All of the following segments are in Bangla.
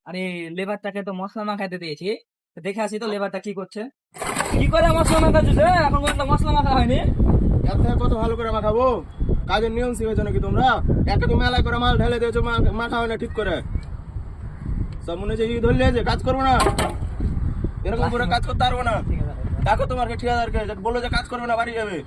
আরে লেবারটাকে তো মশলা মাখাতে দিয়েছি, তো দেখে আসি তো লেবারটা কি করছে। কি করে মশলা মাখাচ্ছিস রে? এখন পর্যন্ত মশলা মাখা হয়নি। এর থেকে কত ভালো করে মাখাবো? কাজের নিয়ম শিখেছো নাকি তোমরা? একটা তো মেলা করে মাল ঢেলে দিয়েছো, মাখা হয় না ঠিক করে। সব মনে হচ্ছে ই ধরলে যে কাজ করবো না, এরকম করে কাজ করতে পারবো না। দেখো তোমার ঠিকাদারকে বললো যে কাজ করবে না, বাড়ি যাবে।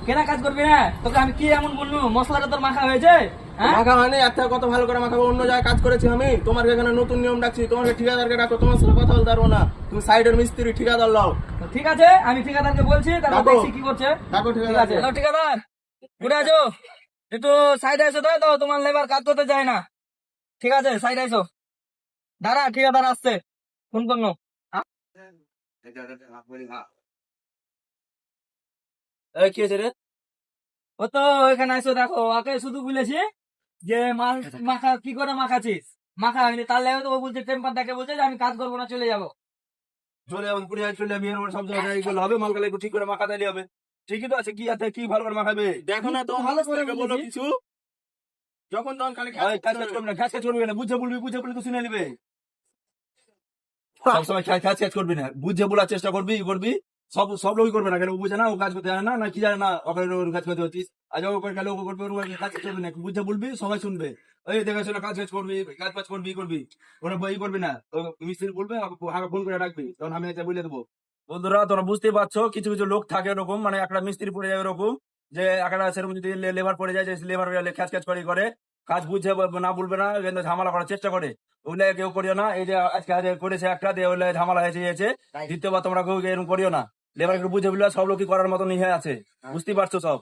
কেনা কাজ করবি না? তোকে আমি কি এমন বলবো? মশলাটা তোর মাখা হয়েছে? হ্যাঁ, মাখা হয়নি, এর থেকে কত ভালো করে মাখাবো? অন্য জায়গায় কাজ করেছি আমি, তোমার এখানে নতুন নিয়ম ডাকছি। তোমাকে ঠিকাদারকে ডাকো, তোমার সাথে কথা বলতে পারবো না। তুমি সাইডের মিস্ত্রি, ঠিকাদার লও। তো ঠিক আছে, আমি ঠিকাদারকে বলছি, তারপর ডাকো। দেখছি কি করছে। ডাকো ঠিক আছে, ঠিকাদারকে। হ্যালো ঠিকাদার, উঠে আছো, একটু সাইডে এসো। তো তোমার লেবার কাজ করতে যায় না। ঠিক আছে, সাইডে এসো। দাঁড়া, ঠিকাদার আসছে, ফোন করলো। এই কি হয়েছে রে? ও তো এখানে এসো, দেখো ওকে শুধু বলেছি যে মাল মাখা কি করে মাখাছিস, মাখা হয়নি। তার লেগে তো ও বলছে, টেম্পার দেখে বলছে যে আমি কাজ করবো না, চলে যাবো। চলে যাবেন, পুড়ে চলে যাবি, এর সব জায়গায় এগুলো হবে। মালগুলো একটু ঠিক করে মাখা দিলে হবে। ঠিকই তো আছে, কি আছে, কি ভালো করে মাখাবে? দেখো না তো, ভালো করে মিস্ত্রিকে বলো বলেছি। কিছু। যখন তখন খালি কাজ কাজ করবি না, কাজ কাজ করবি না, বুঝে বলবি, বুঝে বললে তো শুনে নিবে। সবসময় কাজ কাজ কাজ করবি না, বুঝে বলার চেষ্টা করবি, ই করবি। সব সব লোকই করবে না, কেন ও বুঝে না, ও কাজ করতে জানে না, না কি জানে না, ওকে ওর কাজ করতে হচ্ছিস। আজ ও করে গেলে ও করবে, ওর কাজ করবি না, বুঝে বলবি, সবাই শুনবে। এই দেখাশোনা কাজ কাজ করবি, কাজ কাজ করবি, ই করবি। ওরা বই করবি না, ও মিস্ত্রি বলবে, আমাকে ফোন করে রাখবি, তখন আমি এটা বলে দেবো। বন্ধুরা, তোমরা বুঝতেই পারছো, কিছু কিছু লোক থাকে এরকম, মানে একটা মিস্ত্রি পড়ে যায় এরকম, যে একটা সেরকম যদি লেবার পড়ে যায়, যে লেবার খ্যাচ খ্যাচ করে কাজ বুঝে না বলবে না, কিন্তু ঝামেলা করার চেষ্টা করে। ওগুলো কেউ করিও না। এই যে আজকে আজ করেছে একটা দিয়ে, ওগুলো ঝামেলা হয়েছে। দ্বিতীয়বার তোমরা কেউ এরকম করিও না। লেবার একটু বুঝে বললে সব লোকই করার মতন ইয়ে আছে, বুঝতেই পারছো সব।